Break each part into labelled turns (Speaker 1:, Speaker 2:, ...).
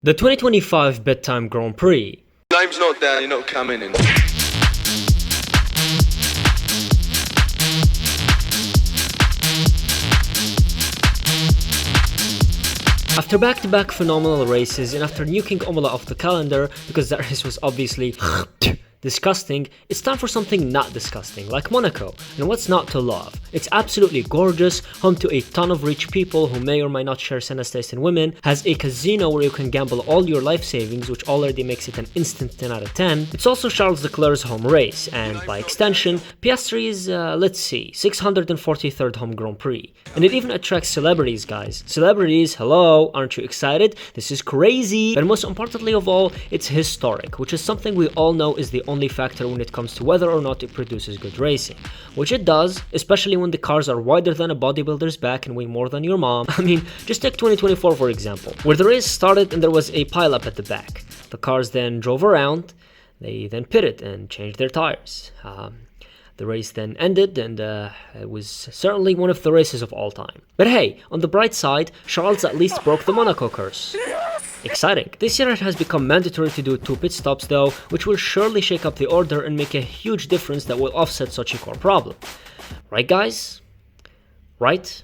Speaker 1: The 2025 Bedtime Grand Prix.
Speaker 2: Name's not down, you're not coming in.
Speaker 1: After back-to-back phenomenal races and after nuking Omola off the calendar because that race was obviously disgusting, it's time for something not disgusting, like Monaco. And what's not to love? It's absolutely gorgeous, home to a ton of rich people who may or may not share Senna's taste in women, has a casino where you can gamble all your life savings, which already makes it an instant 10 out of 10. It's also Charles Leclerc's home race, and by extension, Piastri's, 643rd home Grand Prix. And it even attracts celebrities, guys. Celebrities, hello, aren't you excited? This is crazy! But most importantly of all, it's historic, which is something we all know is the only factor when it comes to whether or not it produces good racing. Which it does, especially when the cars are wider than a bodybuilder's back and weigh more than your mom. I mean, just take 2024 for example, where the race started and there was a pileup at the back. The cars then drove around, they then pitted and changed their tires. The race then ended and it was certainly one of the races of all time. But hey, on the bright side, Charles at least broke the Monaco curse. Exciting. This year it has become mandatory to do 2 pit stops though, which will surely shake up the order and make a huge difference that will offset such a core problem. Right guys? Right?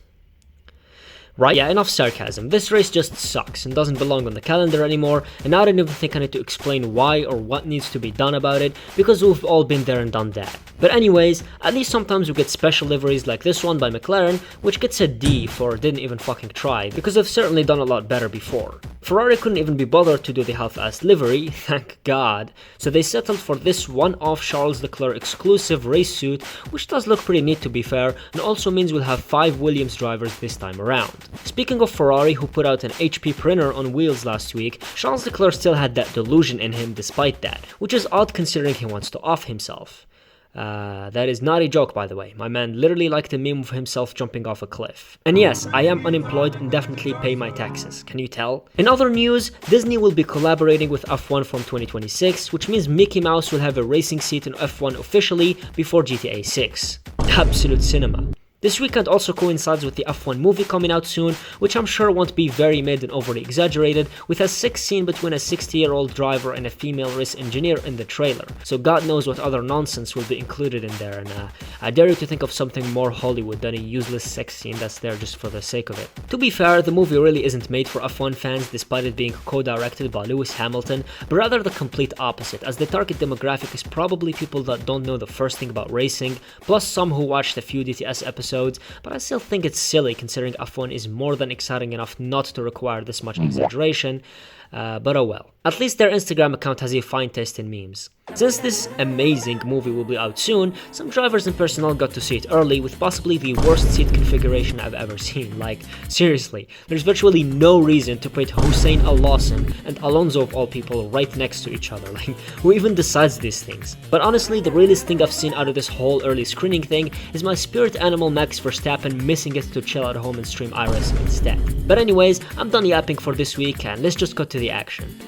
Speaker 1: Right, yeah, enough sarcasm. This race just sucks and doesn't belong on the calendar anymore, and I don't even think I need to explain why or what needs to be done about it, because we've all been there and done that. But anyways, at least sometimes we get special liveries like this one by McLaren, which gets a D for didn't even fucking try, because they've certainly done a lot better before. Ferrari couldn't even be bothered to do the half-assed livery, thank god, so they settled for this one-off Charles Leclerc exclusive race suit, which does look pretty neat to be fair, and also means we'll have 5 Williams drivers this time around. Speaking of Ferrari, who put out an HP printer on wheels last week, Charles Leclerc still had that delusion in him despite that, which is odd considering he wants to off himself. That is not a joke, by the way. My man literally liked a meme of himself jumping off a cliff. And yes, I am unemployed and definitely pay my taxes, can you tell? In other news, Disney will be collaborating with F1 from 2026, which means Mickey Mouse will have a racing seat in F1 officially before GTA 6. Absolute cinema. This weekend also coincides with the F1 movie coming out soon, which I'm sure won't be very mid and overly exaggerated, with a sex scene between a 60-year-old driver and a female race engineer in the trailer. So God knows what other nonsense will be included in there, and I dare you to think of something more Hollywood than a useless sex scene that's there just for the sake of it. To be fair, the movie really isn't made for F1 fans despite it being co-directed by Lewis Hamilton, but rather the complete opposite, as the target demographic is probably people that don't know the first thing about racing, plus some who watched a few DTS episodes, but I still think it's silly considering F1 is more than exciting enough not to require this much exaggeration, but oh well. At least their Instagram account has a fine taste in memes. Since this amazing movie will be out soon, some drivers and personnel got to see it early with possibly the worst seat configuration I've ever seen. Like, seriously, there's virtually no reason to put Hussein Al-Lawson and Alonso of all people right next to each other. Like, who even decides these things? But honestly, the realest thing I've seen out of this whole early screening thing is my spirit animal Max Verstappen missing it to chill at home and stream iRacing instead. But anyways, I'm done yapping for this week and let's just cut to the action.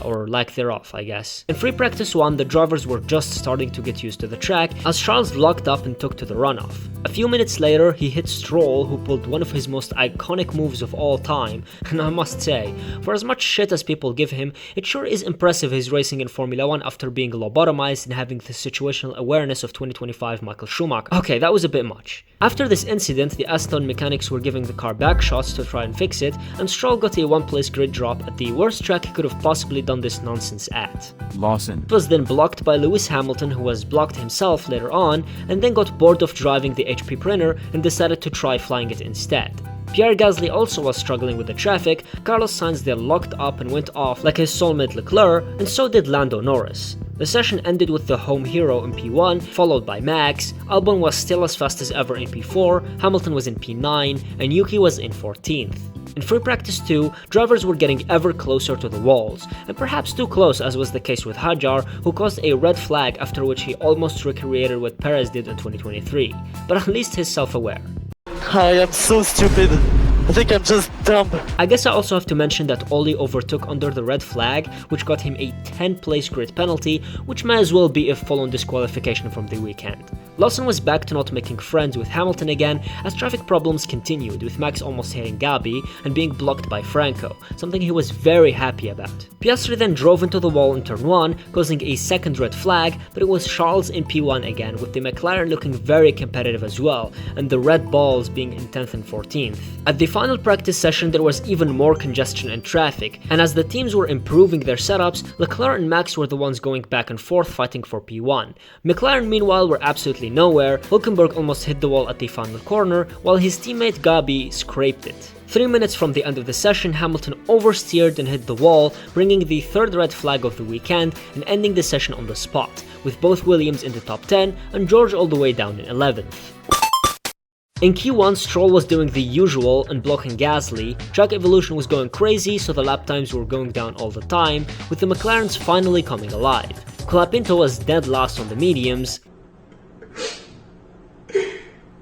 Speaker 1: Or lack thereof, I guess. In free practice 1, the drivers were just starting to get used to the track as Charles locked up and took to the runoff. A few minutes later, he hit Stroll, who pulled one of his most iconic moves of all time, and I must say, for as much shit as people give him, it sure is impressive his racing in Formula 1 after being lobotomized and having the situational awareness of 2025 Michael Schumacher. Okay, that was a bit much. After this incident, the Aston mechanics were giving the car back shots to try and fix it, and Stroll got a one-place grid drop at the worst track he could have possibly done this nonsense at.
Speaker 3: Lawson.
Speaker 1: It was then blocked by Lewis Hamilton, who was blocked himself later on, and then got bored of driving the HP printer and decided to try flying it instead. Pierre Gasly also was struggling with the traffic, Carlos Sainz then locked up and went off like his soulmate Leclerc, and so did Lando Norris. The session ended with the home hero in P1, followed by Max, Albon was still as fast as ever in P4, Hamilton was in P9, and Yuki was in 14th. In free practice 2, drivers were getting ever closer to the walls, and perhaps too close as was the case with Hadjar, who caused a red flag after which he almost recreated what Perez did in 2023, but at least he's self-aware.
Speaker 4: I am so stupid.
Speaker 3: I think I'm just dumb.
Speaker 1: I guess I also have to mention that Oli overtook under the red flag, which got him a 10th place grid penalty, which may as well be a full-on disqualification from the weekend. Lawson was back to not making friends with Hamilton again, as traffic problems continued, with Max almost hitting Gabi and being blocked by Franco, something he was very happy about. Piastri then drove into the wall in turn 1, causing a second red flag, but it was Charles in P1 again, with the McLaren looking very competitive as well, and the red balls being in 10th and 14th. At the final practice session there was even more congestion and traffic, and as the teams were improving their setups, Leclerc and Max were the ones going back and forth fighting for P1. McLaren meanwhile were absolutely nowhere. Hülkenberg almost hit the wall at the final corner, while his teammate Gabi scraped it. 3 minutes from the end of the session, Hamilton oversteered and hit the wall, bringing the third red flag of the weekend and ending the session on the spot, with both Williams in the top 10 and George all the way down in 11th. In Q1, Stroll was doing the usual and blocking Gasly, track evolution was going crazy so the lap times were going down all the time, with the McLarens finally coming alive. Colapinto was dead last on the mediums.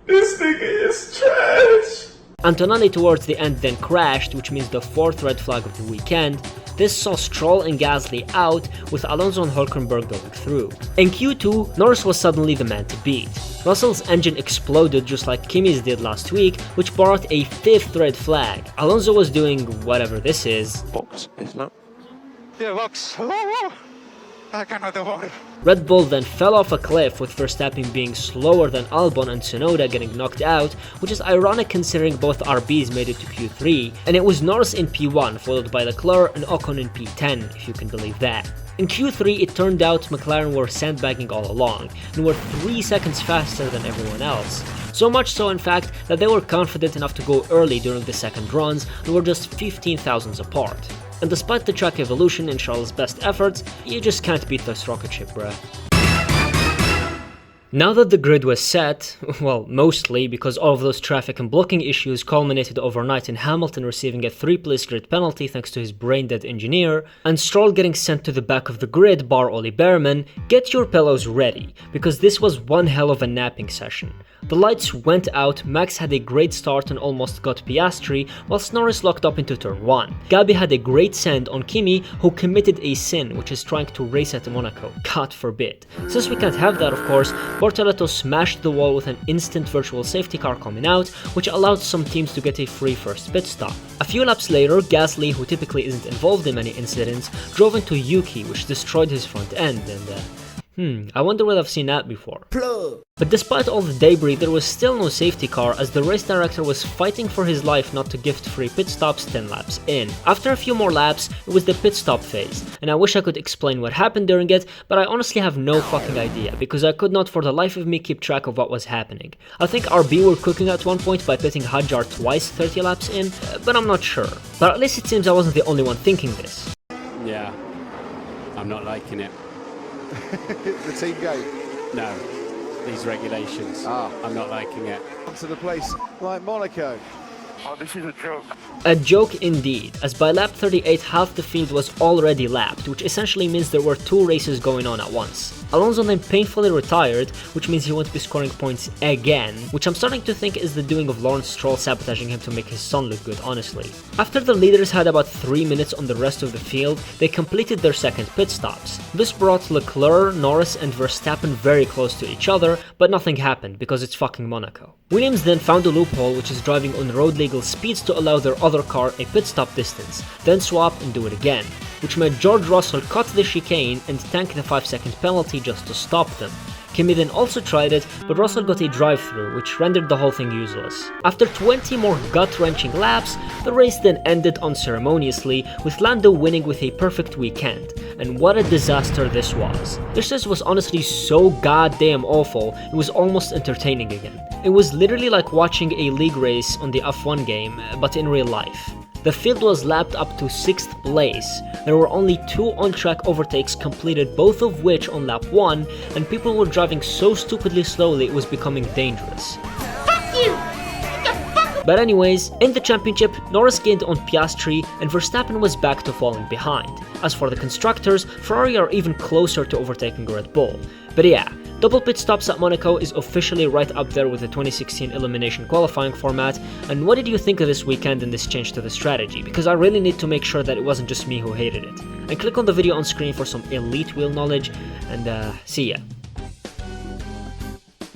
Speaker 2: This nigga is trash.
Speaker 1: Antonelli towards the end then crashed, which means the fourth red flag of the weekend. This saw Stroll and Gasly out, with Alonso and Hülkenberg going through. In Q2, Norris was suddenly the man to beat. Russell's engine exploded just like Kimi's did last week, which brought a fifth red flag. Alonso was doing whatever this is.
Speaker 2: Box, isn't it?
Speaker 3: Yeah, box. I cannot avoid.
Speaker 1: Red Bull then fell off a cliff, with Verstappen being slower than Albon and Tsunoda getting knocked out, which is ironic considering both RBs made it to Q3, and it was Norris in P1 followed by Leclerc and Ocon in P10, if you can believe that. In Q3 it turned out McLaren were sandbagging all along, and were 3 seconds faster than everyone else. So much so in fact that they were confident enough to go early during the second runs and were just 15 thousandths apart. And despite the track evolution and Charles' best efforts, you just can't beat this rocket ship, bruh. Now that the grid was set, well, mostly because all of those traffic and blocking issues culminated overnight in Hamilton receiving a 3-place grid penalty thanks to his brain-dead engineer, and Stroll getting sent to the back of the grid bar Oli Behrman, get your pillows ready, because this was one hell of a napping session. The lights went out, Max had a great start and almost got Piastri, whilst Norris locked up into turn 1. Gabi had a great send on Kimi, who committed a sin, which is trying to race at Monaco, God forbid. Since we can't have that of course, Bortoletto smashed the wall with an instant virtual safety car coming out, which allowed some teams to get a free first pit stop. A few laps later, Gasly, who typically isn't involved in many incidents, drove into Yuki, which destroyed his front end, and I wonder where I've seen that before. But despite all the debris, there was still no safety car, as the race director was fighting for his life not to gift free pit stops 10 laps in. After a few more laps, it was the pit stop phase, and I wish I could explain what happened during it, but I honestly have no fucking idea, because I could not for the life of me keep track of what was happening. I think RB were cooking at one point by pitting Hadjar twice 30 laps in, but I'm not sure. But at least it seems I wasn't the only one thinking this.
Speaker 4: Yeah, I'm not liking it.
Speaker 5: The team gate.
Speaker 4: No, these regulations. I'm not liking it.
Speaker 5: To the place like Monaco.
Speaker 3: Oh, this is a joke.
Speaker 1: A joke indeed, as by lap 38 half the field was already lapped, which essentially means there were 2 races going on at once. Alonso then painfully retired, which means he won't be scoring points again, which I'm starting to think is the doing of Lawrence Stroll sabotaging him to make his son look good, honestly. After the leaders had about 3 minutes on the rest of the field, they completed their second pit stops. This brought Leclerc, Norris and Verstappen very close to each other, but nothing happened because it's fucking Monaco. Williams then found a loophole, which is driving on road legal speeds to allow their other car a pit stop distance, then swap and do it again, which made George Russell cut the chicane and tank the 5-second penalty just to stop them. Kimi then also tried it, but Russell got a drive-through, which rendered the whole thing useless. After 20 more gut-wrenching laps, the race then ended unceremoniously, with Lando winning with a perfect weekend. And what a disaster this was. This race was honestly so goddamn awful, it was almost entertaining again. It was literally like watching a league race on the F1 game, but in real life. The field was lapped up to 6th place. There were only 2 on-track overtakes completed, both of which on lap 1, and people were driving so stupidly slowly it was becoming dangerous.
Speaker 6: Fuck you!
Speaker 1: But anyways, in the championship, Norris gained on Piastri and Verstappen was back to falling behind. As for the constructors, Ferrari are even closer to overtaking Red Bull. But yeah, Double pit stops at Monaco is officially right up there with the 2016 elimination qualifying format. And what did you think of this weekend and this change to the strategy? Because I really need to make sure that it wasn't just me who hated it. And click on the video on screen for some elite wheel knowledge, and see ya.